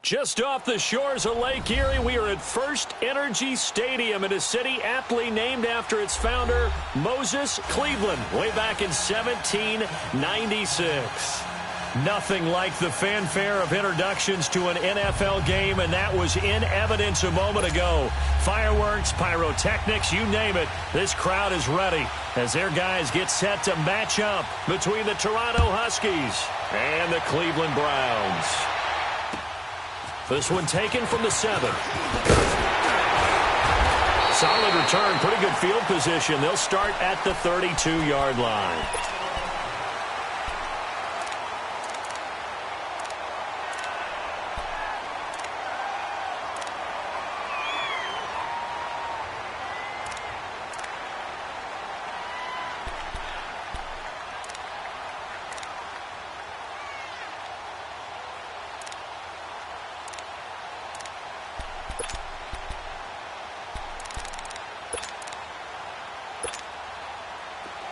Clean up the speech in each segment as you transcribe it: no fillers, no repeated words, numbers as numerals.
Just off the shores of Lake Erie, we are at First Energy Stadium in a city aptly named after its founder, Moses Cleveland, way back in 1796. Nothing like the fanfare of introductions to an NFL game, and that was in evidence a moment ago. Fireworks, pyrotechnics, you name it, this crowd is ready as their guys get set to match up between the Toronto Huskies and the Cleveland Browns. This one taken from the 7. Solid return, pretty good field position. They'll start at the 32-yard line.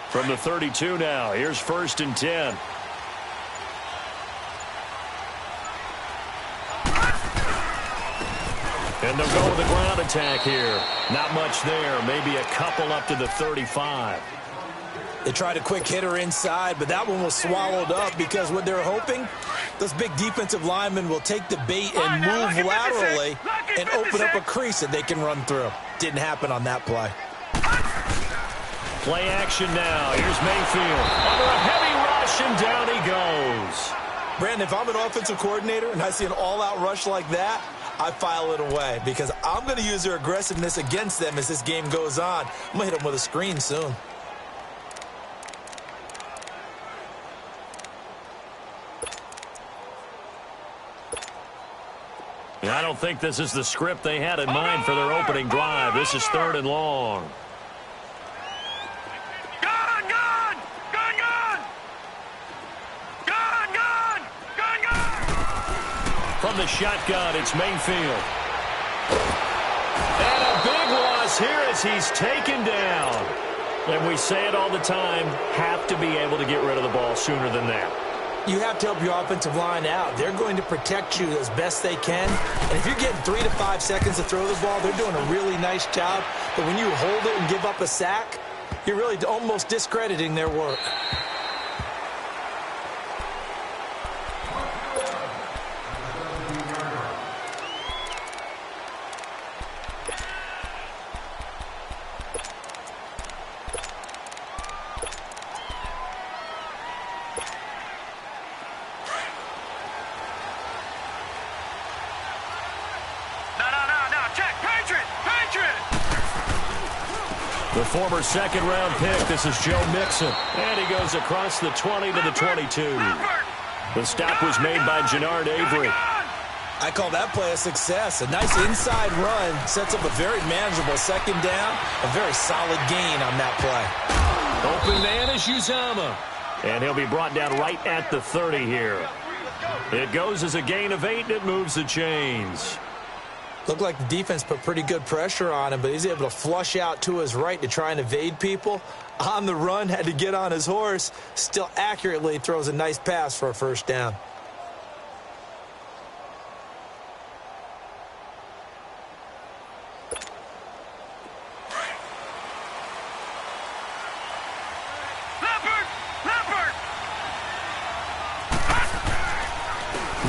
From the 32 now, here's 1st and 10. And they'll go with the ground attack here. Not much there, maybe a couple up to the 35. They tried a quick hitter inside, but that one was swallowed up because what they're hoping, those big defensive linemen will take the bait and move laterally and open up a crease that they can run through. Didn't happen on that play. Play action now. Here's Mayfield. Under a heavy rush, and down he goes. Brandon, if I'm an offensive coordinator and I see an all-out rush like that, I file it away because I'm going to use their aggressiveness against them as this game goes on. I'm going to hit them with a screen soon. I don't think this is the script they had in mind for their opening drive. This is 3rd and long. From the shotgun, it's Mayfield. And a big loss here as he's taken down. And we say it all the time, have to be able to get rid of the ball sooner than that. You have to help your offensive line out. They're going to protect you as best they can. And if you're getting 3 to 5 seconds to throw the ball, they're doing a really nice job. But when you hold it and give up a sack, you're really almost discrediting their work. The former second-round pick, this is Joe Mixon. And he goes across the 20 to the 22. The stop was made by Jannard Avery. I call that play a success. A nice inside run sets up a very manageable second down. A very solid gain on that play. Open man is Uzomah. And he'll be brought down right at the 30 here. It goes as a gain of 8, and it moves the chains. Looked like the defense put pretty good pressure on him, but he's able to flush out to his right to try and evade people. On the run, had to get on his horse. Still accurately throws a nice pass for a first down.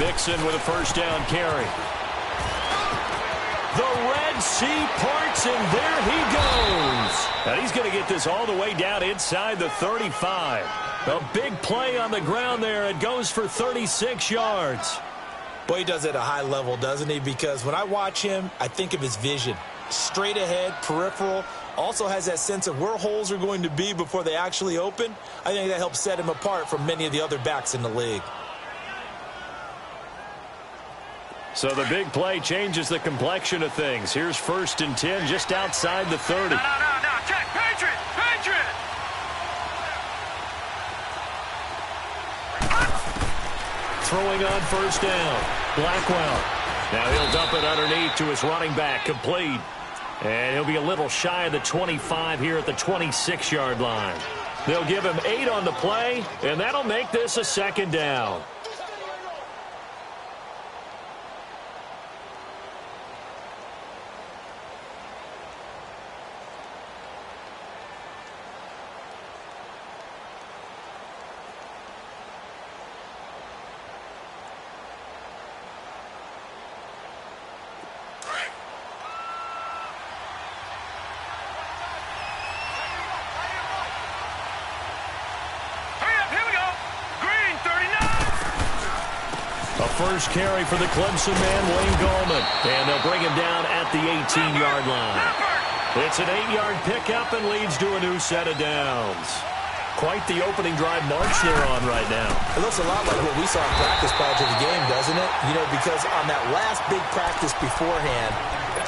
Mixon with a first down carry. The Red Sea parts, and there he goes. And he's going to get this all the way down inside the 35. A big play on the ground there. It goes for 36 yards. Boy, he does it at a high level, doesn't he? Because when I watch him, I think of his vision. Straight ahead, peripheral. Also has that sense of where holes are going to be before they actually open. I think that helps set him apart from many of the other backs in the league. So the big play changes the complexion of things. Here's 1st and 10 just outside the 30. No, check, Patriot! Throwing on first down. Blackwell. Now he'll dump it underneath to his running back, complete. And he'll be a little shy of the 25 here at the 26-yard line. They'll give him 8 on the play, and that'll make this a second down. first carry for the Clemson man, Wayne Gallman. And they'll bring him down at the 18-yard line. It's an 8-yard pickup and leads to a new set of downs. Quite the opening drive march they're on right now. It looks a lot like what we saw in practice prior to the game, doesn't it? You know, because on that last big practice beforehand,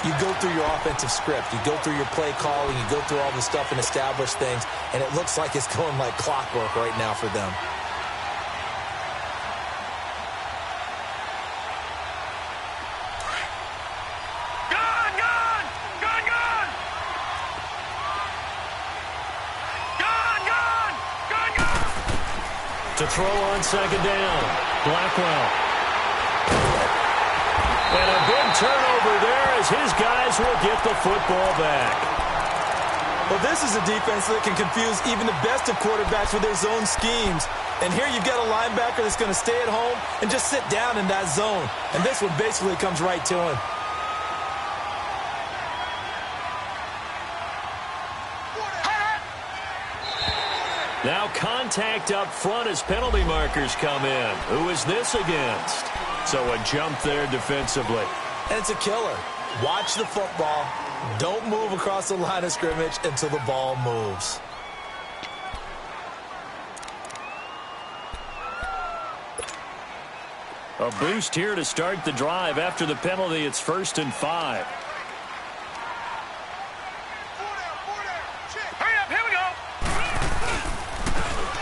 you go through your offensive script. You go through your play calling. You go through all the stuff and establish things. And it looks like it's going like clockwork right now for them. To throw on second down, Blackwell. And a big turnover there as his guys will get the football back. Well, this is a defense that can confuse even the best of quarterbacks with their zone schemes. And here you've got a linebacker that's going to stay at home and just sit down in that zone. And this one basically comes right to him. Now contact up front as penalty markers come in. Who is this against? So a jump there defensively. And it's a killer. Watch the football. Don't move across the line of scrimmage until the ball moves. A boost here to start the drive. After the penalty, it's 1st and 5.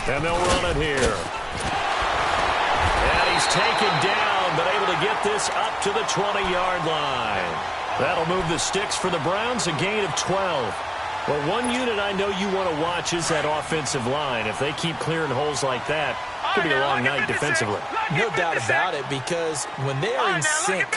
And they'll run it here. And he's taken down, but able to get this up to the 20-yard line. That'll move the sticks for the Browns, a gain of 12. Well, one unit I know you want to watch is that offensive line. If they keep clearing holes like that, it could be a long night defensively. No doubt about it, because when they are in sync,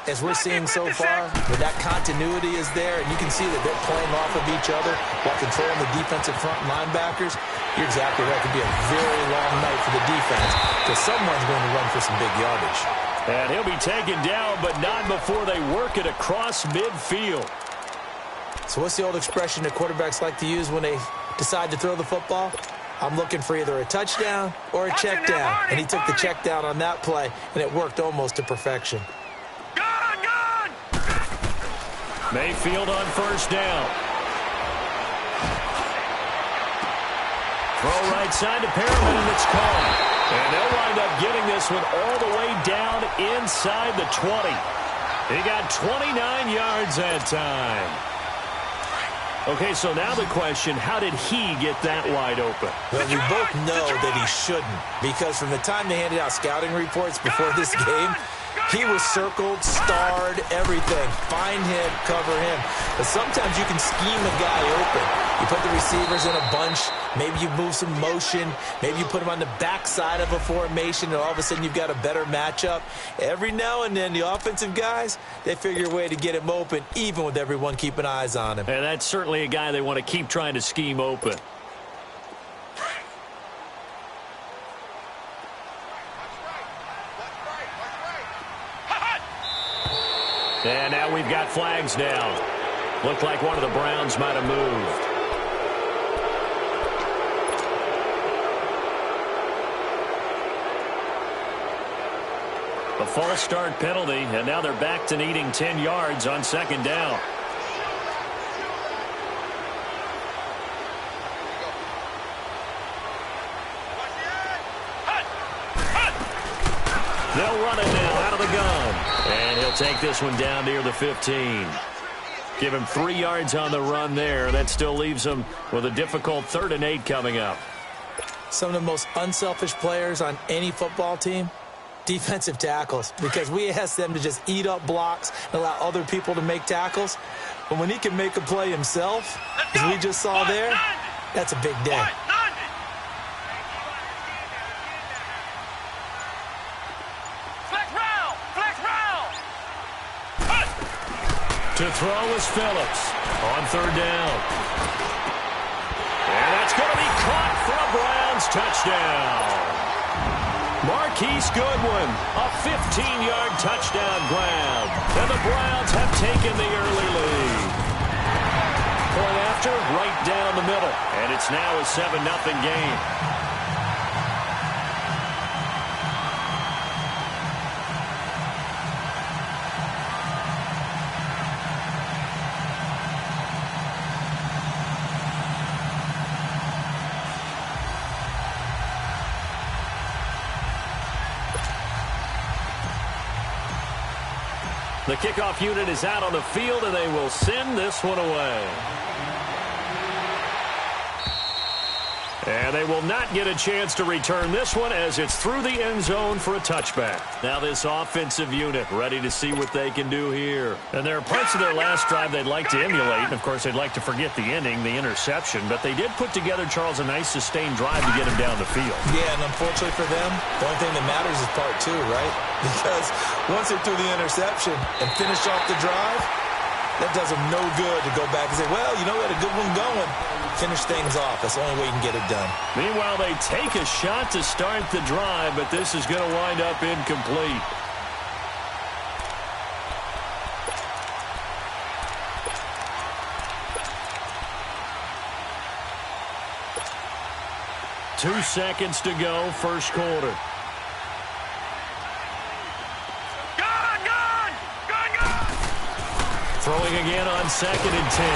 as we're seeing so far, when that continuity is there, and you can see that they're playing off of each other while controlling the defensive front linebackers, you're exactly right. It could be a very long night for the defense because someone's going to run for some big yardage. And he'll be taken down, but not before they work it across midfield. So what's the old expression that quarterbacks like to use when they decide to throw the football? I'm looking for either a touchdown or a check down. And he took the check down on that play, and it worked almost to perfection. Mayfield on first down. Throw right side to Perriman, and it's caught. And they'll wind up getting this one all the way down inside the 20. He got 29 yards that time. Okay, so now the question, how did he get that wide open? Well, we both know that he shouldn't, because from the time they handed out scouting reports before this game, he was circled, starred, everything. Find him, cover him. But sometimes you can scheme a guy open. You put the receivers in a bunch. Maybe you move some motion. Maybe you put them on the backside of a formation, and all of a sudden you've got a better matchup. Every now and then, the offensive guys, they figure a way to get him open, even with everyone keeping eyes on him. And that's certainly a guy they want to keep trying to scheme open. And now we've got flags down. Looked like one of the Browns might have moved. A false start penalty, and now they're back to needing 10 yards on second down. They'll run it now out of the gun. And he'll take this one down near the 15. Give him 3 yards on the run there. That still leaves him with a difficult 3rd and 8 coming up. Some of the most unselfish players on any football team, defensive tackles, because we ask them to just eat up blocks and allow other people to make tackles. But when he can make a play himself, as we just saw there, that's a big day. To throw is Phillips on 3rd down. And that's going to be caught for a Browns touchdown. Marquise Goodwin, a 15-yard touchdown grab. And the Browns have taken the early lead. Point after, right down the middle. And it's now a 7-0 game. The kickoff unit is out on the field, and they will send this one away. And they will not get a chance to return this one as it's through the end zone for a touchback. Now this offensive unit ready to see what they can do here. And there are parts of their last drive they'd like to emulate. And of course, they'd like to forget the ending, the interception. But they did put together, Charles, a nice sustained drive to get him down the field. Yeah, and unfortunately for them, the only thing that matters is part two, right? Because once they threw the interception and finished off the drive, that does them no good to go back and say, well, you know, we had a good one going. Finish things off. That's the only way you can get it done. Meanwhile, they take a shot to start the drive, but this is going to wind up incomplete. Two seconds to go, first quarter. Throwing again on 2nd and 10.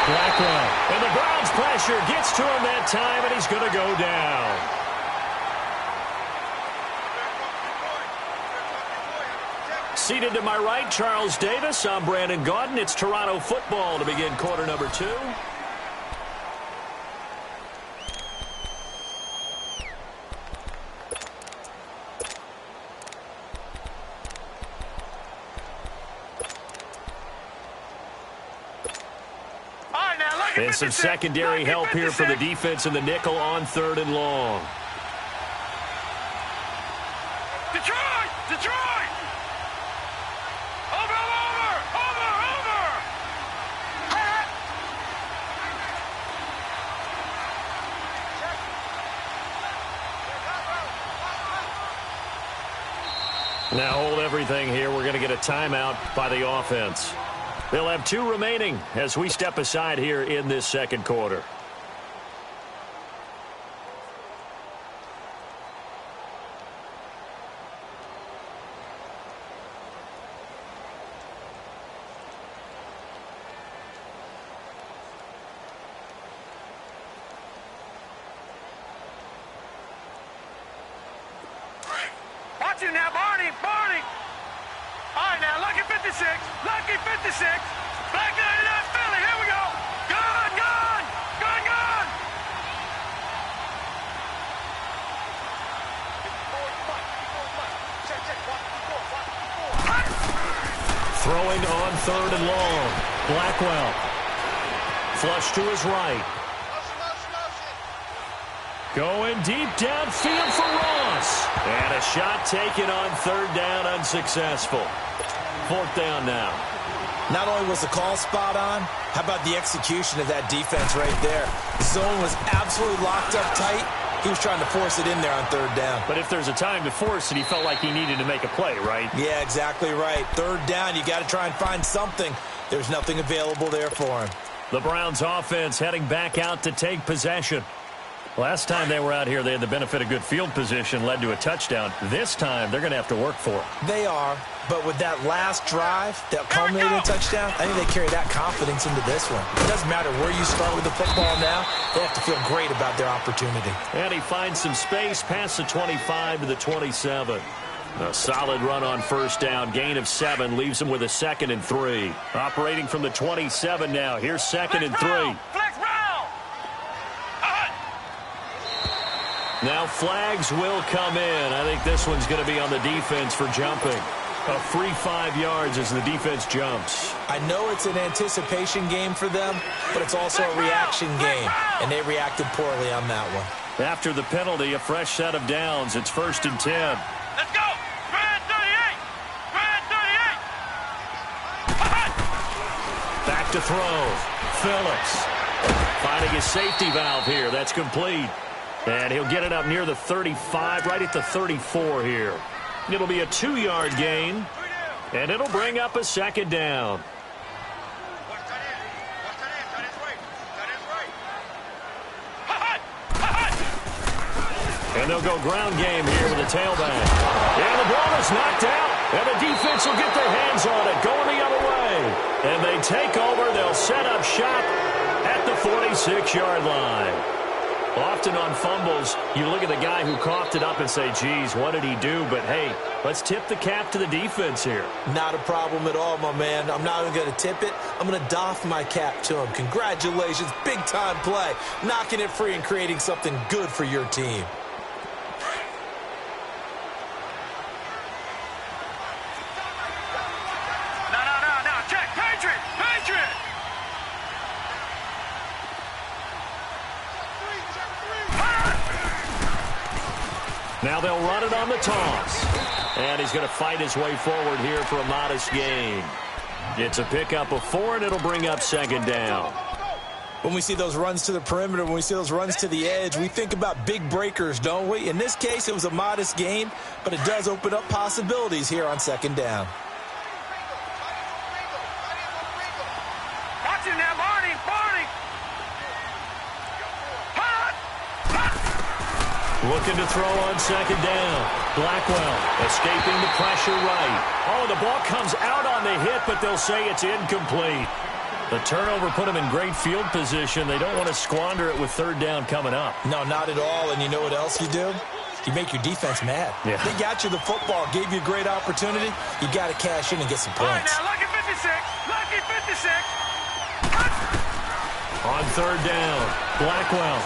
Blackwell. And the Browns pressure gets to him that time, and he's going to go down. Seated to my right, Charles Davis. I'm Brandon Gaudin. It's Toronto football to begin quarter number 2. And some secondary help here for the defense in the nickel on 3rd and long. Detroit! Detroit! Over! Now hold everything here. We're going to get a timeout by the offense. They'll have 2 remaining as we step aside here in this second quarter. Watch it now, Barney! All right, now, lucky 56. Back 99, Philly, here we go. Gun! Throwing on 3rd and long. Blackwell. Flush to his right. Going deep downfield for Ross. And a shot taken on 3rd down, unsuccessful. 4th down now. Not only was the call spot on, how about the execution of that defense right there? The zone was absolutely locked up tight. He was trying to force it in there on 3rd down. But if there's a time to force it, he felt like he needed to make a play, right? Yeah, exactly right. 3rd down, you got to try and find something. There's nothing available there for him. The Browns offense heading back out to take possession. Last time they were out here, they had the benefit of good field position, led to a touchdown. This time, they're going to have to work for it. They are, but with that last drive that culminated in a touchdown, I think they carry that confidence into this one. It doesn't matter where you start with the football now. They have to feel great about their opportunity. And he finds some space past the 25 to the 27. A solid run on 1st down. Gain of 7 leaves him with a 2nd and 3. Operating from the 27 now. Here's 2nd and 3. Now flags will come in. I think this one's going to be on the defense for jumping. A free 5 yards as the defense jumps. I know it's an anticipation game for them, but it's also a reaction game, and they reacted poorly on that one. After the penalty, a fresh set of downs. It's 1st and 10. Let's go! Brad 38! Back to throw. Phillips finding his safety valve here. That's complete. And he'll get it up near the 35, right at the 34 here. It'll be a 2-yard gain, and it'll bring up a 2nd down. And they'll go ground game here with a tailback. And the ball is knocked out, and the defense will get their hands on it, going the other way. And they take over. They'll set up shop at the 46-yard line. Often on fumbles, you look at the guy who coughed it up and say, geez, what did he do? But, hey, let's tip the cap to the defense here. Not a problem at all, my man. I'm not even going to tip it. I'm going to doff my cap to him. Congratulations. Big-time play. Knocking it free and creating something good for your team. No. Check. Patriot. Now they'll run it on the toss. And he's going to fight his way forward here for a modest gain. It's a pickup of 4, and it'll bring up second down. When we see those runs to the perimeter, when we see those runs to the edge, we think about big breakers, don't we? In this case, it was a modest gain, but it does open up possibilities here on second down. Watch him now, Barney. Looking to throw on second down. Blackwell escaping the pressure right. Oh, the ball comes out on the hit, but they'll say it's incomplete. The turnover put them in great field position. They don't want to squander it with third down coming up. No, not at all. And you know what else you do? You make your defense mad. Yeah. They got you the football, gave you a great opportunity. You got to cash in and get some All right, points. now, lucky 56. On third down, Blackwell.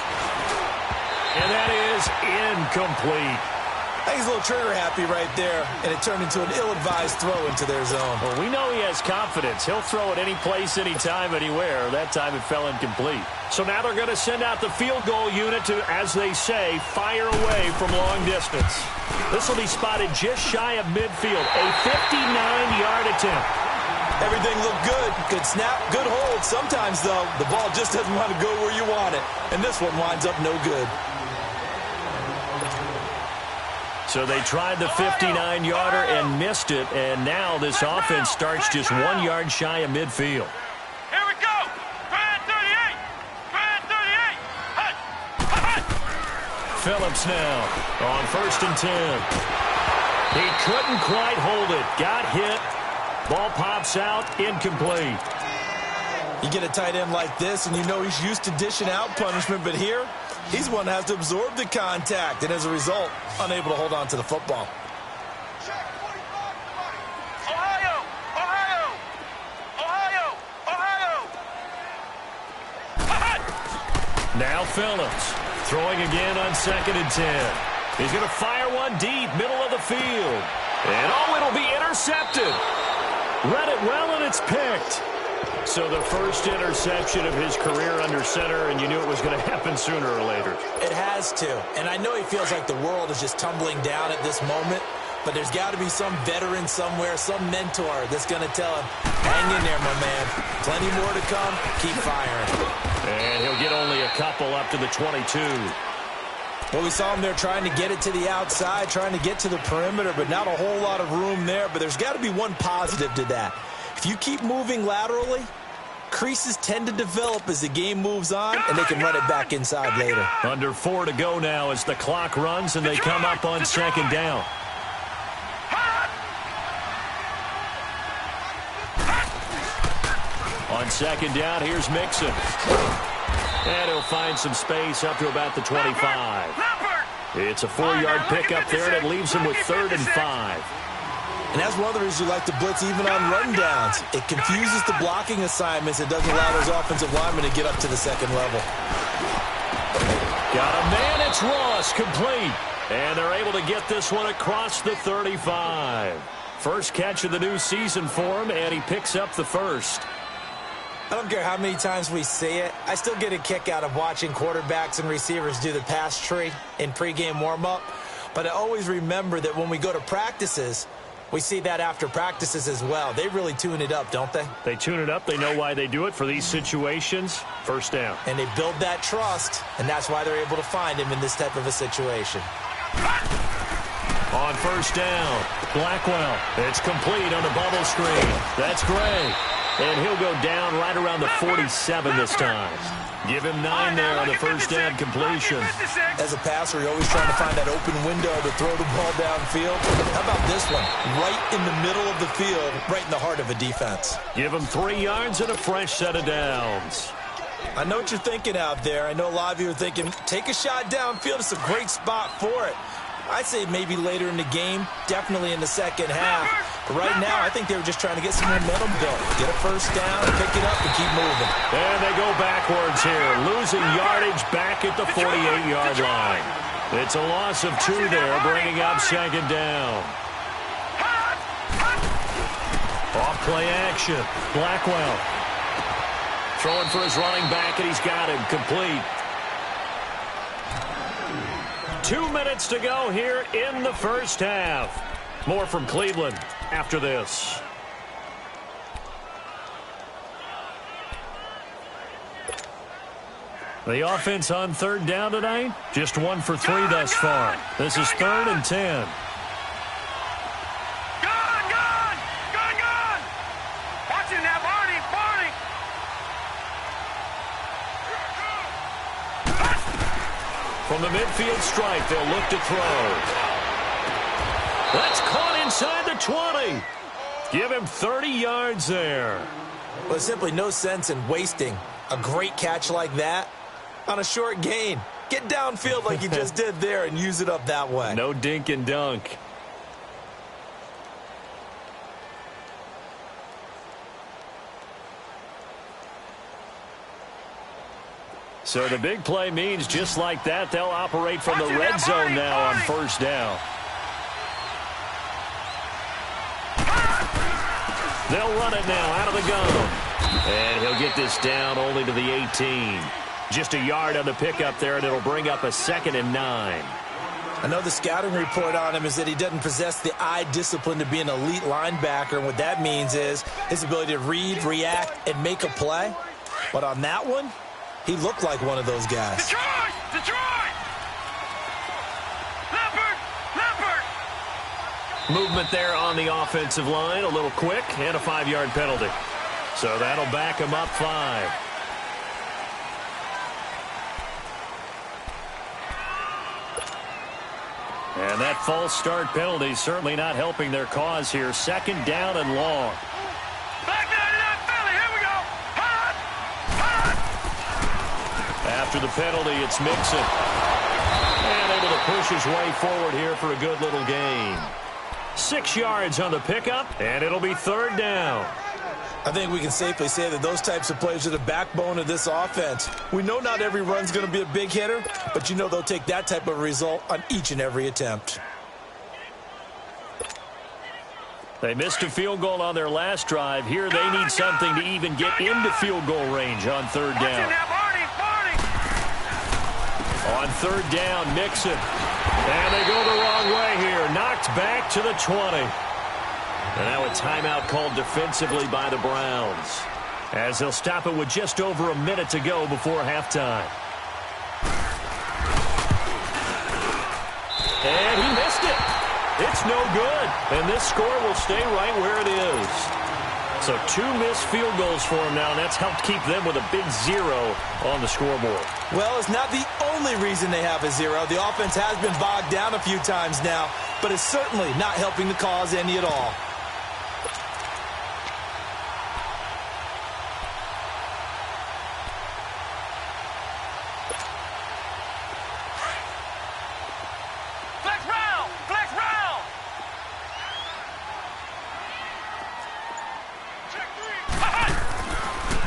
And that is incomplete. I think he's a little trigger happy right there, and it turned into an ill-advised throw into their zone. Well, we know he has confidence. He'll throw it any place, anytime, anywhere. That time it fell incomplete. So now they're going to send out the field goal unit to, as they say, fire away from long distance. This will be spotted just shy of midfield. A 59-yard attempt. Everything looked good. Good snap, good hold. Sometimes, though, the ball just doesn't want to go where you want it. And this one winds up no good. So they tried the 59-yarder and missed it, and now this offense starts just 1 yard shy of midfield. Here we go. Grand 38. Phillips now on 1st and 10. He couldn't quite hold it. Got hit. Ball pops out. Incomplete. You get a tight end like this, and you know he's used to dishing out punishment, but here, he's one that has to absorb the contact, and as a result, unable to hold on to the football. Ohio. Now Phillips throwing again on 2nd and 10. He's going to fire one deep, middle of the field. And it'll be intercepted. Read it well, and it's picked. So the first interception of his career under center, and you knew it was going to happen sooner or later. It has to. And I know he feels like the world is just tumbling down at this moment, but there's got to be some veteran somewhere, some mentor that's going to tell him, hang in there, my man. Plenty more to come. Keep firing. And he'll get only a couple up to the 22. Well, we saw him there trying to get it to the outside, trying to get to the perimeter, but not a whole lot of room there. But there's got to be one positive to that. If you keep moving laterally, creases tend to develop as the game moves on, and they can run it back inside later. Under 4 to go now as the clock runs, and they come up on second down. On second down, here's Mixon. And he'll find some space up to about the 25. It's a 4-yard pickup there, and it leaves him with 3rd and 5. And that's one of the reasons you like to blitz even on rundowns. It confuses the blocking assignments. It doesn't allow those offensive linemen to get up to the second level. Got a man, it's Ross, complete. And they're able to get this one across the 35. First catch of the new season for him, and he picks up the first. I don't care how many times we see it. I still get a kick out of watching quarterbacks and receivers do the pass tree in pregame warm-up. But I always remember that when we go to practices, we see that after practices as well. They really tune it up, don't they? They tune it up. They know why they do it for these situations. First down. And they build that trust, and that's why they're able to find him in this type of a situation. On first down, Blackwell. It's complete on a bubble screen. That's Gray. And he'll go down right around the 47 this time. Give him 9 there on the first down completion. As a passer, you're always trying to find that open window to throw the ball downfield. How about this one? Right in the middle of the field, right in the heart of a defense. Give him 3 yards and a fresh set of downs. I know what you're thinking out there. I know a lot of you are thinking, take a shot downfield. It's a great spot for it. I'd say maybe later in the game, definitely in the second half. But right now, I think they were just trying to get some momentum built. Get a first down, pick it up, and keep moving. And they go backwards here, losing yardage back at the 48-yard line. It's a loss of 2 there, bringing up second down. Off play action. Blackwell throwing for his running back, and he's got him complete. 2 minutes to go here in the first half. More from Cleveland after this. The offense on third down tonight, just 1 for 3 thus far. This is 3rd and 10. Watching that, Barney. From the midfield stripe, they'll look to throw. That's caught inside the 20. Give him 30 yards there. Well, there's simply no sense in wasting a great catch like that on a short gain. Get downfield like you just did there and use it up that way. No dink and dunk. So the big play means just like that, they'll operate from the red zone now on first down. They'll run it now out of the gun. And he'll get this down only to the 18. Just a yard on the pickup there, and it'll bring up a 2nd and 9. I know the scouting report on him is that he doesn't possess the eye discipline to be an elite linebacker. And what that means is his ability to read, react, and make a play. But on that one, he looked like one of those guys. Detroit! Leopard! Movement there on the offensive line, a little quick, and a 5-yard penalty. So that'll back him up 5. And that false start penalty certainly not helping their cause here. 2nd down and long. Back down to that Philly. Here we go. After the penalty, it's Mixon. And able to push his way forward here for a good little gain. 6 yards on the pickup, and it'll be 3rd down. I think we can safely say that those types of plays are the backbone of this offense. We know not every run's going to be a big hitter, but you know they'll take that type of result on each and every attempt. They missed a field goal on their last drive. Here they need something to even get into field goal range on 3rd down. On 3rd down, Mixon. And they go the wrong way here. Knocked back to the 20. And now a timeout called defensively by the Browns, as they'll stop it with just over a minute to go before halftime. And he missed it. It's no good. And this score will stay right where it is. So 2 missed field goals for him now, and that's helped keep them with a big 0 on the scoreboard. Well, it's not the only reason they have a 0. The offense has been bogged down a few times now, but it's certainly not helping the cause any at all.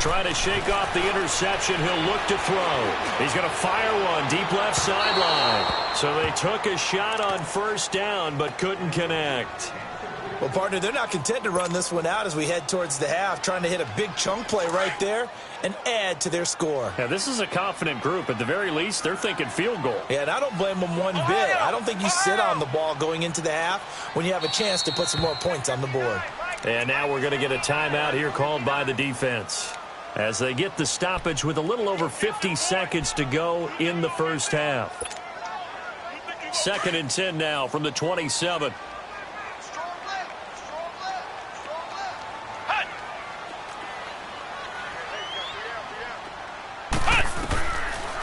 Trying to shake off the interception. He'll look to throw. He's going to fire one deep left sideline. So they took a shot on 1st down but couldn't connect. Well, partner, they're not content to run this one out as we head towards the half, trying to hit a big chunk play right there and add to their score. Yeah, this is a confident group. At the very least, they're thinking field goal. Yeah, and I don't blame them one bit. I don't think you sit on the ball going into the half when you have a chance to put some more points on the board. And now we're going to get a timeout here called by the defense, as they get the stoppage with a little over 50 seconds to go in the first half. 2nd and 10 now from the 27.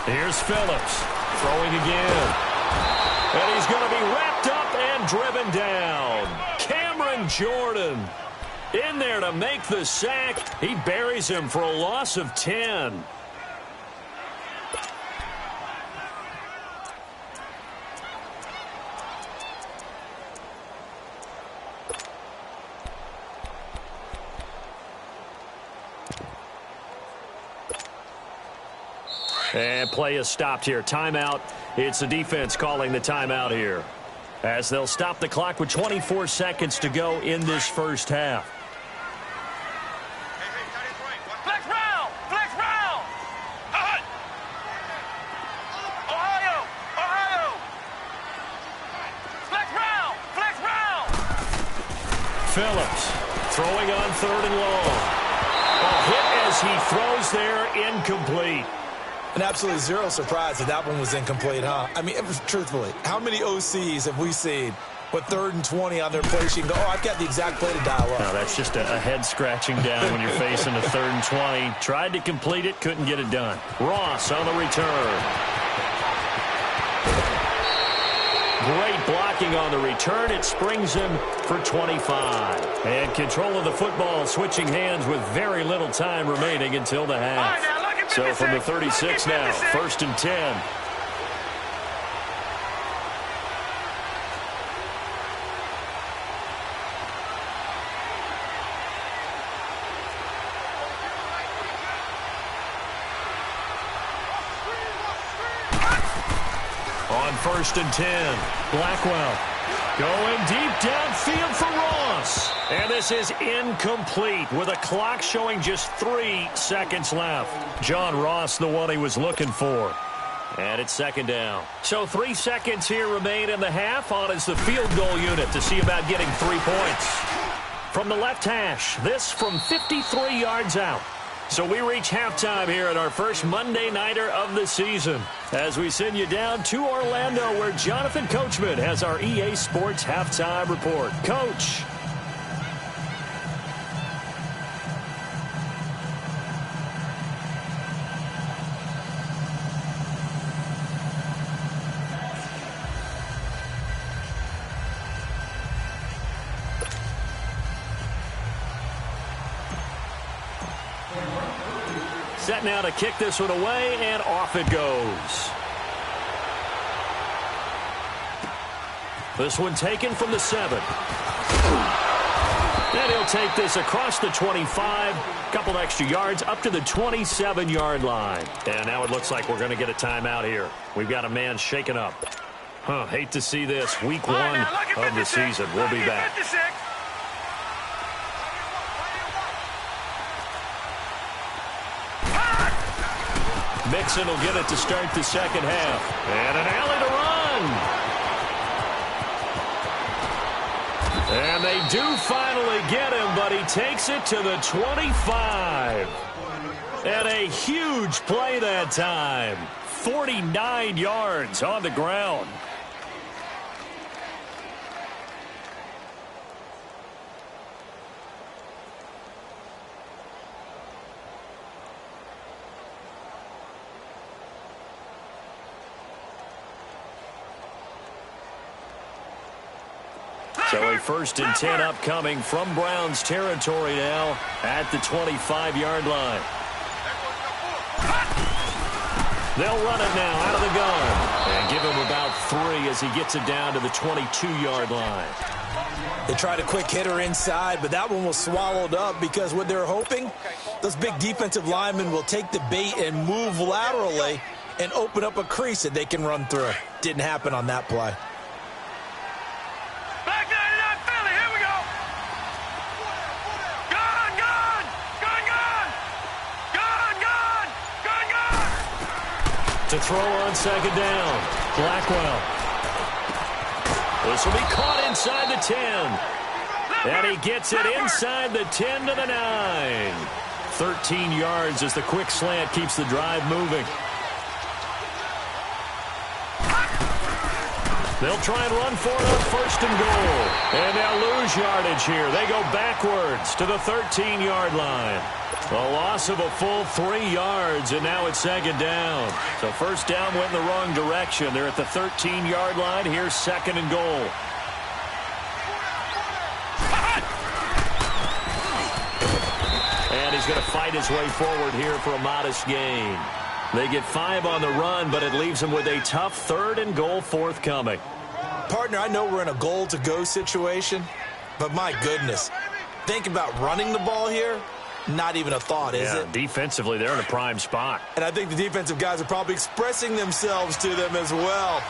Here's Phillips throwing again. And he's going to be wrapped up and driven down. Cameron Jordan in there to make the sack. He buries him for a loss of 10. And play is stopped here. Timeout. It's the defense calling the timeout here, as they'll stop the clock with 24 seconds to go in this first half. Flex round! Flex round! Ohio! Ohio! Flex round! Flex round! Phillips throwing on 3rd and long. A hit as he throws there, incomplete. And absolutely zero surprise that one was incomplete, huh? I mean, truthfully, how many OCs have we seen with 3rd and 20 on their play sheet and go, oh, I've got the exact play to dial up? No, that's just a head scratching down when you're facing a 3rd and 20. Tried to complete it, couldn't get it done. Ross on the return. Great blocking on the return. It springs him for 25. And control of the football switching hands with very little time remaining until the half. So from the 36 now, 1st and 10. On 1st and 10, Blackwell going deep downfield for Ross. And this is incomplete with a clock showing just 3 seconds left. John Ross, the one he was looking for. And it's 2nd down. So 3 seconds here remain in the half. On is the field goal unit to see about getting 3 points. From the left hash, this from 53 yards out. So we reach halftime here at our first Monday Nighter of the season, as we send you down to Orlando, where Jonathan Coachman has our EA Sports Halftime Report. Coach. Set now to kick this one away, and off it goes. This one taken from the 7. And he'll take this across the 25, couple extra yards up to the 27-yard line. And now it looks like we're going to get a timeout here. We've got a man shaken up. Hate to see this. Week 1 of the season. We'll be back. Mixon will get it to start the second half. And an alley to run. And they do finally get him, but he takes it to the 25. And a huge play that time. 49 yards on the ground. So a 1st and 10 upcoming from Browns territory now at the 25-yard line. They'll run it now out of the gun and give him about 3 as he gets it down to the 22-yard line. They tried a quick hitter inside, but that one was swallowed up because what they're hoping, those big defensive linemen will take the bait and move laterally and open up a crease that they can run through. Didn't happen on that play. To throw on 2nd down, Blackwell. This will be caught inside the 10. And he gets it inside the 10 to the 9. 13 yards as the quick slant keeps the drive moving. They'll try and run for it on 1st and goal. And they'll lose yardage here. They go backwards to the 13-yard line. A loss of a full 3 yards, and now it's 2nd down. So 1st down went in the wrong direction. They're at the 13-yard line. Here's 2nd and goal. And he's going to fight his way forward here for a modest gain. They get 5 on the run, but it leaves them with a tough 3rd and goal forthcoming. Partner, I know we're in a goal-to-go situation, but my goodness, think about running the ball here. Not even a thought, is it? Defensively, they're in a prime spot. And I think the defensive guys are probably expressing themselves to them as well.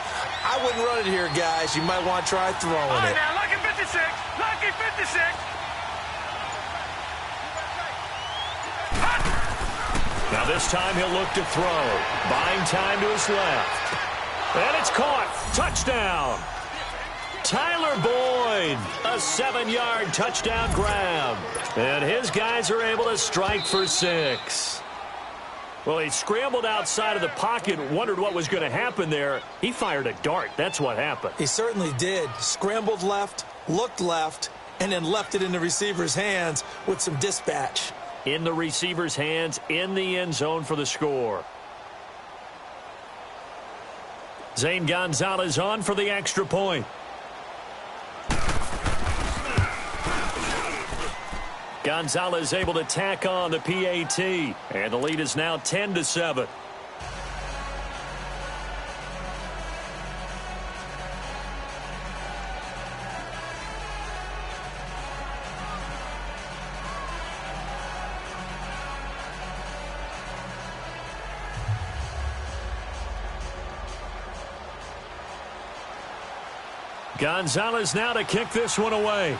I wouldn't run it here, guys. You might want to try throwing it. Now, lucky 56. Lucky 56. Now this time he'll look to throw. Buying time to his left. And it's caught. Touchdown. Tyler Boyd, a 7-yard touchdown grab. And his guys are able to strike for 6. Well, he scrambled outside of the pocket, wondered what was going to happen there. He fired a dart. That's what happened. He certainly did. Scrambled left, looked left, and then left it in the receiver's hands with some dispatch. In the receiver's hands, in the end zone for the score. Zane Gonzalez on for the extra point. Gonzalez able to tack on the PAT, and the lead is now 10-7. Gonzalez now to kick this one away.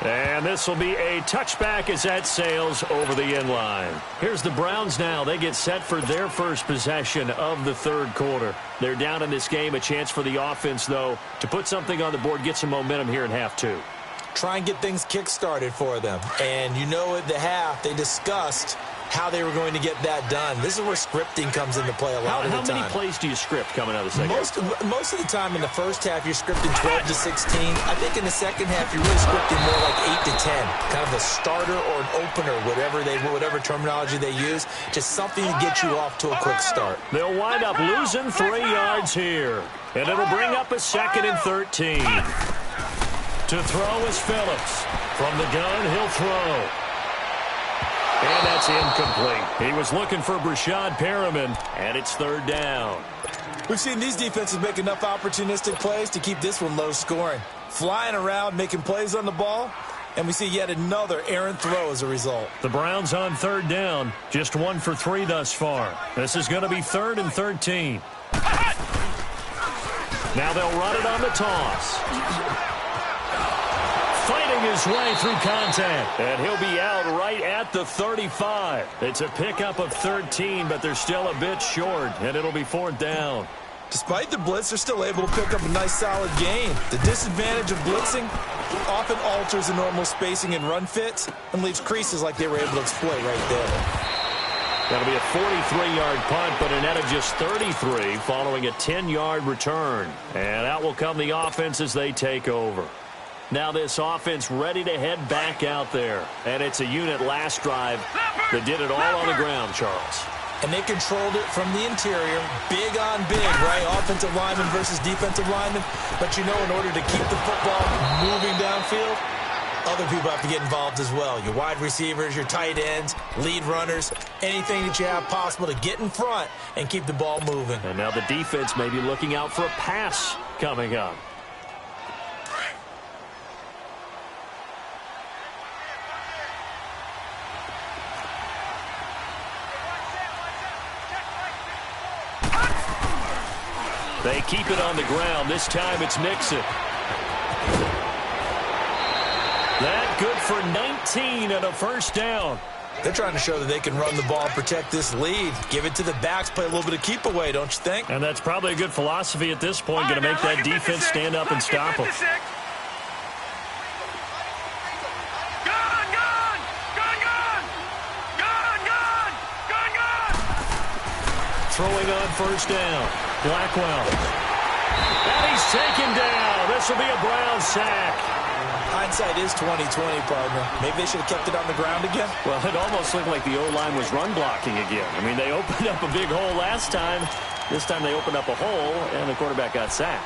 And this will be a touchback as that sails over the end line. Here's the Browns now. They get set for their first possession of the third quarter. They're down in this game. A chance for the offense, though, to put something on the board, get some momentum here in half two. Try and get things kick-started for them. And you know at the half, they discussed how they were going to get that done. This is where scripting comes into play a lot of the time. How many plays do you script coming out of the second half? Most of the time in the first half, you're scripting 12 to 16. I think in the second half, you're really scripting more like 8 to 10. Kind of a starter or an opener, whatever terminology they use. Just something to get you off to a quick start. They'll wind up losing 3 yards here. And it'll bring up a 2nd and 13. To throw is Phillips. From the gun, he'll throw. And that's incomplete. He was looking for Brashad Perriman, and it's 3rd down. We've seen these defenses make enough opportunistic plays to keep this one low scoring. Flying around, making plays on the ball, and we see yet another errant throw as a result. The Browns on 3rd down, just 1 for 3 thus far. This is going to be 3rd and 13. Now they'll run it on the toss. Fighting his way through contact. And he'll be out right at the 35. It's a pickup of 13, but they're still a bit short, and it'll be 4th down. Despite the blitz, they're still able to pick up a nice, solid gain. The disadvantage of blitzing often alters the normal spacing and run fits and leaves creases like they were able to exploit right there. That'll be a 43-yard punt, but a net of just 33 following a 10-yard return. And out will come the offense as they take over. Now this offense ready to head back out there. And it's a unit last drive that did it all on the ground, Charles. And they controlled it from the interior. Big on big, right? Offensive lineman versus defensive lineman. But you know, in order to keep the football moving downfield, other people have to get involved as well. Your wide receivers, your tight ends, lead runners, anything that you have possible to get in front and keep the ball moving. And now the defense may be looking out for a pass coming up. They keep it on the ground. This time it's Mixon. That good for 19 and a 1st down. They're trying to show that they can run the ball and protect this lead. Give it to the backs, play a little bit of keep away, don't you think? And that's probably a good philosophy at this point. Going to make that defense stand up and stop them. Throwing on 1st down. Blackwell. And he's taken down. This will be a Brown sack. Hindsight is 20/20, partner. Maybe they should have kept it on the ground again. Well, it almost looked like the O-line was run blocking again. I mean, they opened up a big hole last time. This time they opened up a hole, and the quarterback got sacked.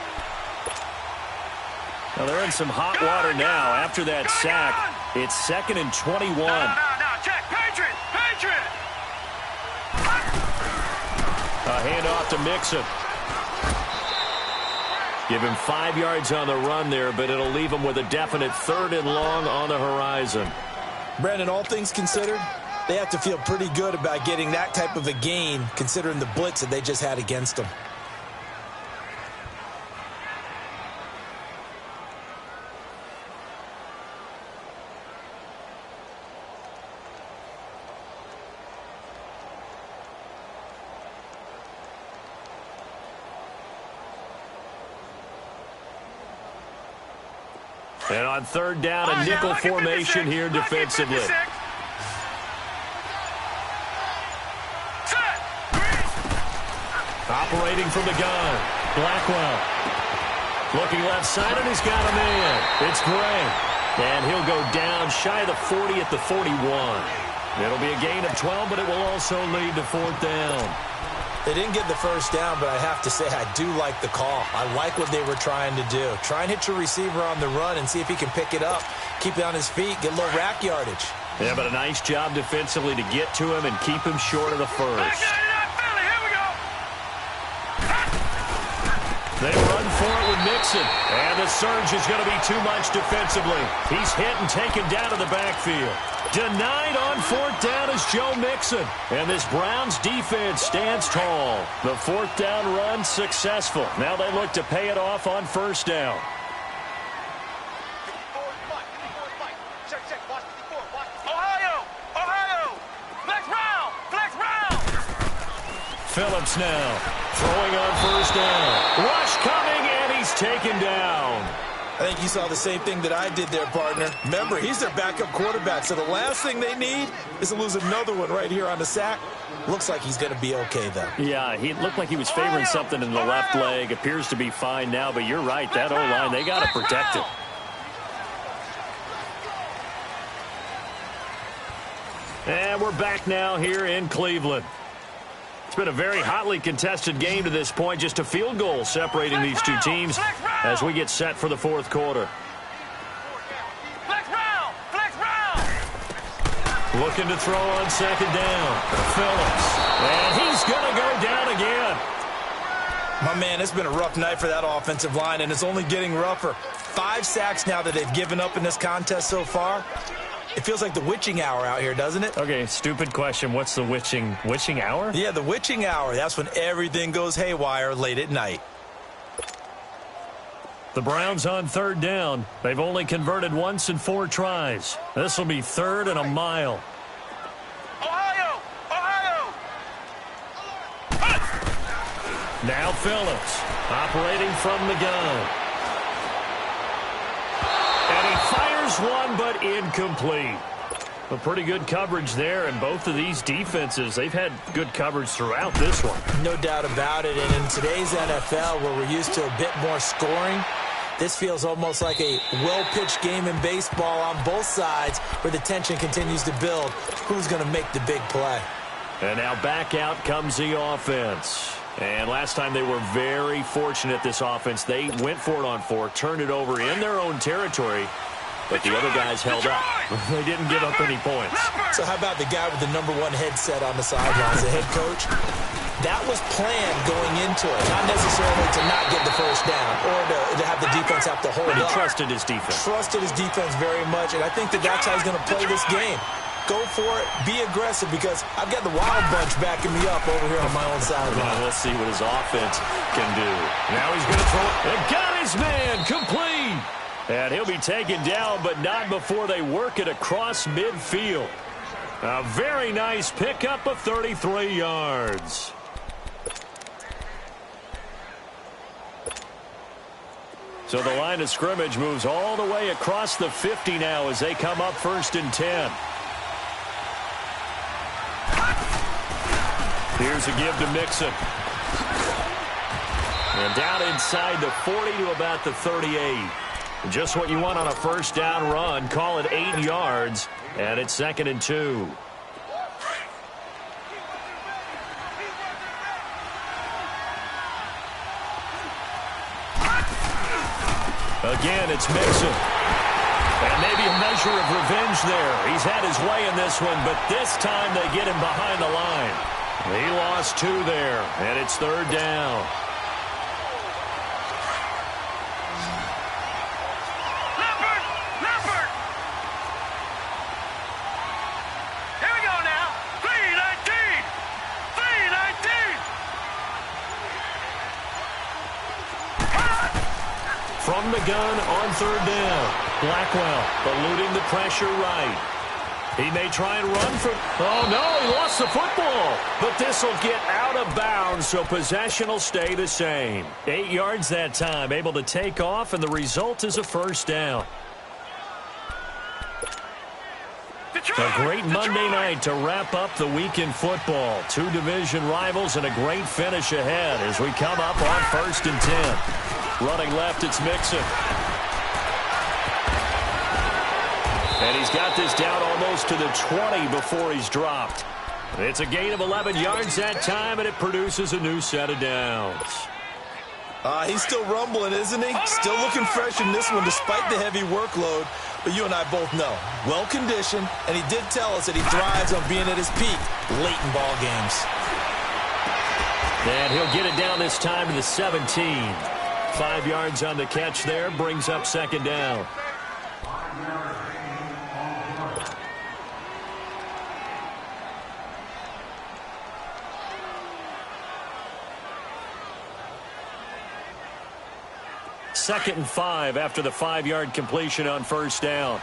Now they're in some hot water now. After that sack, it's 2nd and 21. No, check. Patriot. A handoff to Mixon. Give him 5 yards on the run there, but it'll leave him with a definite 3rd and long on the horizon. Brandon, all things considered, they have to feel pretty good about getting that type of a gain, considering the blitz that they just had against them. And on 3rd down, a nickel formation here defensively. Operating from the gun, Blackwell. Looking left side, and he's got a man. It's Gray. And he'll go down shy of the 40 at the 41. It'll be a gain of 12, but it will also lead to 4th down. They didn't get the first down, but I have to say I do like the call. I like what they were trying to do. Try and hit your receiver on the run and see if he can pick it up, keep it on his feet, get a little rack yardage. Yeah, but a nice job defensively to get to him and keep him short of the first. They run for it with Mixon, and the surge is going to be too much defensively. He's hit and taken down to the backfield. Denied on 4th down is Joe Mixon, and this Browns defense stands tall. The 4th down run successful. Now they look to pay it off on 1st down. Phillips now throwing on 1st down. Rush coming, and he's taken down. I think you saw the same thing that I did there, partner. Remember, he's their backup quarterback, so the last thing they need is to lose another one right here on the sack. Looks like he's going to be okay, though. Yeah, he looked like he was favoring something in the left leg. Appears to be fine now, but you're right. That O-line, they got to protect it. And we're back now here in Cleveland. It's been a very hotly contested game to this point. Just a field goal separating these two teams as we get set for the 4th quarter. Looking to throw on 2nd down. Phillips. And he's going to go down again. My man, it's been a rough night for that offensive line, and it's only getting rougher. 5 sacks now that they've given up in this contest so far. It feels like the witching hour out here, doesn't it? Okay, stupid question. What's the witching hour? Yeah, the witching hour. That's when everything goes haywire late at night. The Browns on 3rd down. They've only converted once in 4 tries. This will be 3rd and a mile. Ohio! Now Phillips operating from the gun. And he fires one, but incomplete. A pretty good coverage there, and both of these defenses, they've had good coverage throughout this one. No doubt about it, and in today's NFL, where we're used to a bit more scoring, this feels almost like a well-pitched game in baseball on both sides where the tension continues to build. Who's going to make the big play? And now back out comes the offense. And last time they were very fortunate, this offense. They went for it on 4, turned it over in their own territory, but the other guys held up. They didn't give up any points. So how about the guy with the #1 headset on the sidelines, the head coach? That was planned going into it, not necessarily to not get the first down or to have the defense have to hold up. He trusted his defense. Trusted his defense very much, and I think that's how he's going to play this game. Go for it, be aggressive, because I've got the Wild Bunch backing me up over here on my own sideline. Well, we'll see what his offense can do. Now he's going to throw it. And got his man complete. And he'll be taken down, but not before they work it across midfield. A very nice pickup of 33 yards. So the line of scrimmage moves all the way across the 50 now as they come up 1st and 10. Here's a give to Mixon. And down inside the 40 to about the 38. Just what you want on a 1st down run. Call it 8 yards, and it's 2nd and 2. Again, it's Mixon. And maybe a measure of revenge there. He's had his way in this one, but this time they get him behind the line. He lost 2 there, and it's 3rd down. from the gun on third down. Blackwell eluding the pressure right. He may try and run for... Oh, no, he lost the football. But this will get out of bounds, so possession will stay the same. 8 yards that time, able to take off, and the result is a first down. A great Monday night to wrap up the week in football. 2 division rivals and a great finish ahead as we come up on 1st and 10. Running left, it's Mixon. And he's got this down almost to the 20 before he's dropped. It's a gain of 11 yards that time, and it produces a new set of downs. He's still rumbling, isn't he? Still looking fresh in this one despite the heavy workload. But you and I both know, well-conditioned, and he did tell us that he thrives on being at his peak late in ball games. And he'll get it down this time to the 17. 5 yards on the catch there, brings up 2nd down. Second and 5 after the 5-yard completion on first down.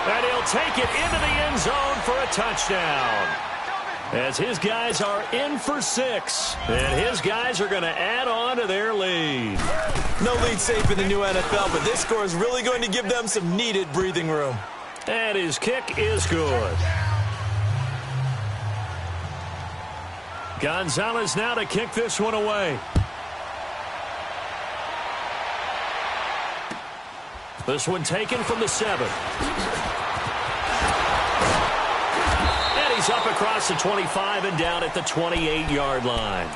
And he'll take it into the end zone for a touchdown. As his guys are in for 6. And his guys are going to add on to their lead. No lead safe in the new NFL, but this score is really going to give them some needed breathing room. And his kick is good. Gonzalez now to kick this one away. This one taken from the 7. And he's up across the 25 and down at the 28-yard line.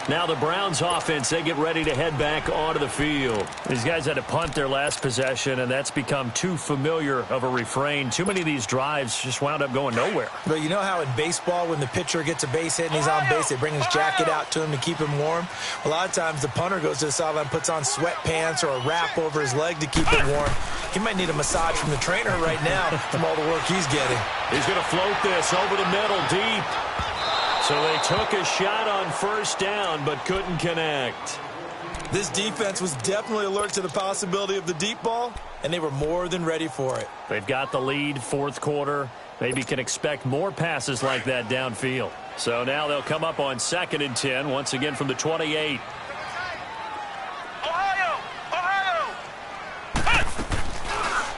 Now the Browns offense, they get ready to head back onto the field. These guys had to punt their last possession, and that's become too familiar of a refrain. Too many of these drives just wound up going nowhere. But you know how in baseball, when the pitcher gets a base hit and he's on base, they bring his jacket out to him to keep him warm? A lot of times the punter goes to the sideline, puts on sweatpants or a wrap over his leg to keep him warm. He might need a massage from the trainer right now from all the work he's getting. He's going to float this over the middle deep. So they took a shot on first down but couldn't connect. This defense was definitely alert to the possibility of the deep ball, and they were more than ready for it. They've got the lead, fourth quarter. Maybe can expect more passes like that downfield. So now they'll come up on 2nd and 10, once again from the 28. Ohio!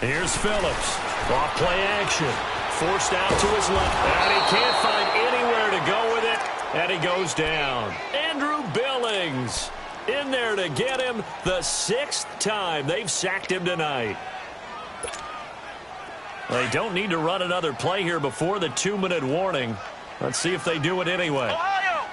Here's Phillips. Off play action. Forced out to his left. And he can't find anywhere to go with it. And he goes down. Andrew Billings in there to get him the 6th time they've sacked him tonight. They don't need to run another play here before the 2-minute warning. Let's see if they do it anyway. Ohio!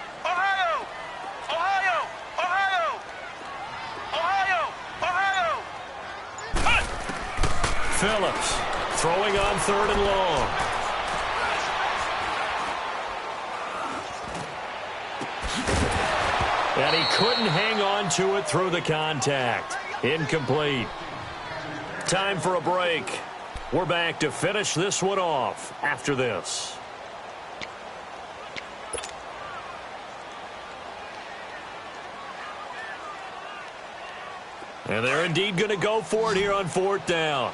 Phillips throwing on 3rd and long. And he couldn't hang on to it through the contact. Incomplete. Time for a break. We're back to finish this one off after this. And they're indeed going to go for it here on 4th down.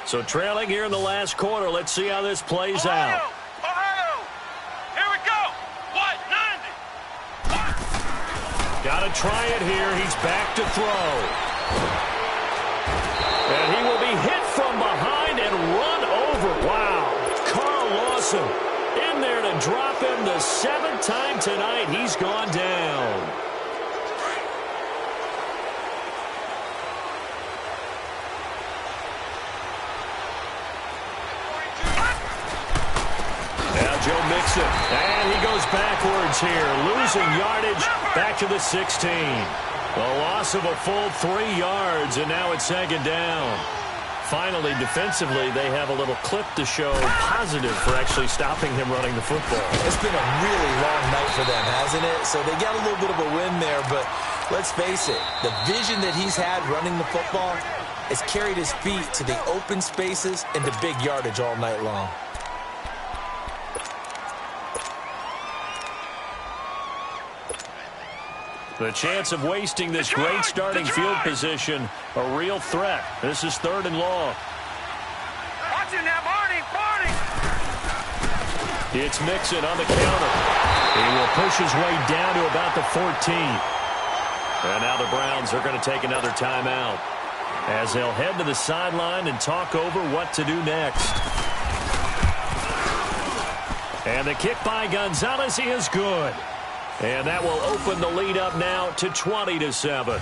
So trailing here in the last quarter. Let's see how this plays out. Ohio! Here we go! What? 90! Got to try it here. He's back to throw. And he will be hit from behind and run over. Wow. Carl Lawson in there to drop him the 7th time tonight. He's gone down. Mixon. And he goes backwards here, losing yardage back to the 16. A loss of a full 3 yards, and now it's 2nd down. Finally, defensively, they have a little clip to show positive for actually stopping him running the football. It's been a really long night for them, hasn't it? So they got a little bit of a win there, but let's face it, the vision that he's had running the football has carried his feet to the open spaces and to big yardage all night long. The chance of wasting this great starting field position, a real threat. This is 3rd and long. Watch it now, Barney. It's Mixon on the counter. He will push his way down to about the 14. And now the Browns are going to take another timeout as they'll head to the sideline and talk over what to do next. And the kick by Gonzalez is good. And that will open the lead up now to 20-7.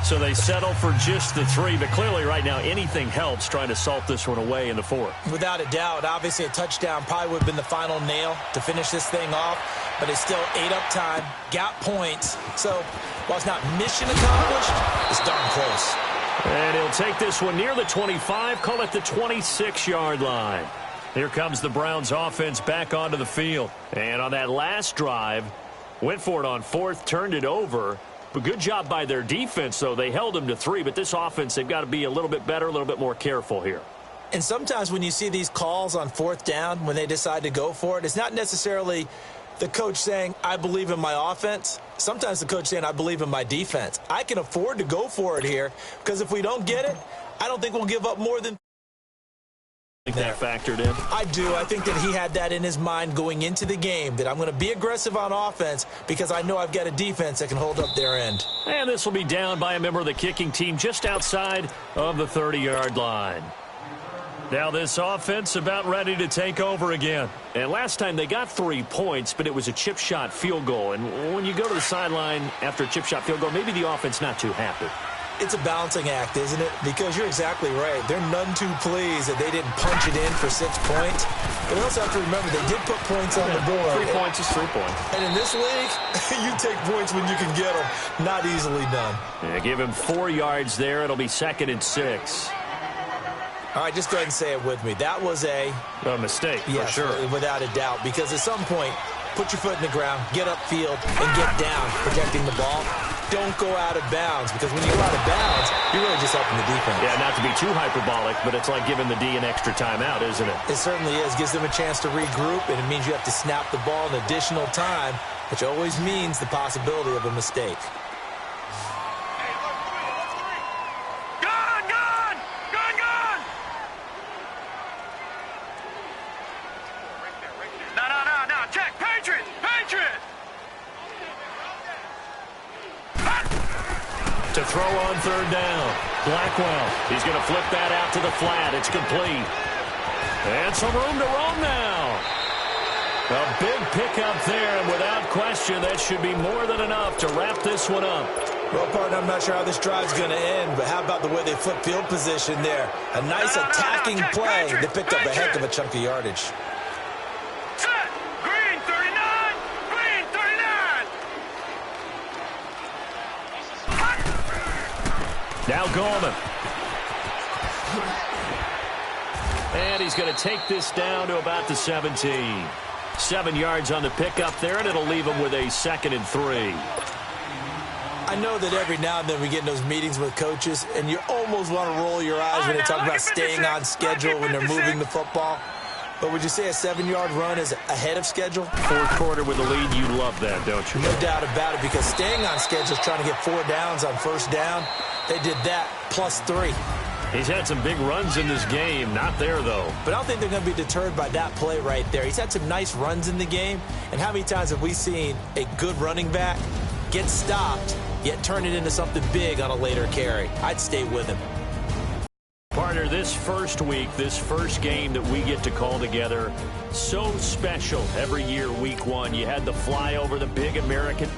So they settle for just the 3, but clearly right now anything helps trying to salt this one away in the 4th. Without a doubt, obviously a touchdown probably would have been the final nail to finish this thing off, but it's still ate up time, got points. So while it's not mission accomplished, it's darn close. And he'll take this one near the 25, call it the 26-yard line. Here comes the Browns offense back onto the field. And on that last drive, went for it on 4th, turned it over. But good job by their defense, though. They held them to 3, but this offense, they've got to be a little bit better, a little bit more careful here. And sometimes when you see these calls on 4th down, when they decide to go for it, it's not necessarily the coach saying, I believe in my offense. Sometimes the coach saying, I believe in my defense. I can afford to go for it here because if we don't get it, I don't think we'll give up more than think that factored in? I do. I think that he had that in his mind going into the game, that I'm going to be aggressive on offense because I know I've got a defense that can hold up their end. And this will be down by a member of the kicking team just outside of the 30-yard line. Now this offense about ready to take over again. And last time they got 3 points, but it was a chip shot field goal. And when you go to the sideline after a chip shot field goal, maybe the offense not too happy. It's a balancing act, isn't it? Because you're exactly right. They're none too pleased that they didn't punch it in for 6 points. But you also have to remember they did put points on the board. 3 points is 3 points. And in this league, you take points when you can get them. Not easily done. Yeah, give him 4 yards there. It'll be 2nd and 6. All right, just go ahead and say it with me. That was a mistake, yes, for sure. Without a doubt. Because at some point, put your foot in the ground, get upfield, and get down protecting the ball. Don't go out of bounds, because when you go out of bounds, you're really just helping the defense. Yeah, not to be too hyperbolic, but it's like giving the D an extra timeout, isn't it? It certainly is. Gives them a chance to regroup, and it means you have to snap the ball an additional time, which always means the possibility of a mistake. To throw on 3rd down. Blackwell. He's going to flip that out to the flat. It's complete. And some room to roam now. A big pickup there, and without question, that should be more than enough to wrap this one up. Well, partner, I'm not sure how this drive's going to end, but how about the way they flip field position there? A nice attacking play. They picked up a heck of a chunk of yardage. Now Gorman. And he's going to take this down to about the 17. 7 yards on the pickup there, and it'll leave him with a 2nd and 3. I know that every now and then we get in those meetings with coaches, and you almost want to roll your eyes when they talk about staying on schedule when they're moving the football. But would you say a 7-yard run is ahead of schedule? 4th quarter with the lead, you love that, don't you? No doubt about it, because staying on schedule is trying to get 4 downs on 1st down. They did that plus 3. He's had some big runs in this game. Not there, though. But I don't think they're going to be deterred by that play right there. He's had some nice runs in the game. And how many times have we seen a good running back get stopped, yet turn it into something big on a later carry? I'd stay with him. Partner, this first week, this first game that we get to call together, so special every year, week 1. You had the flyover, the big American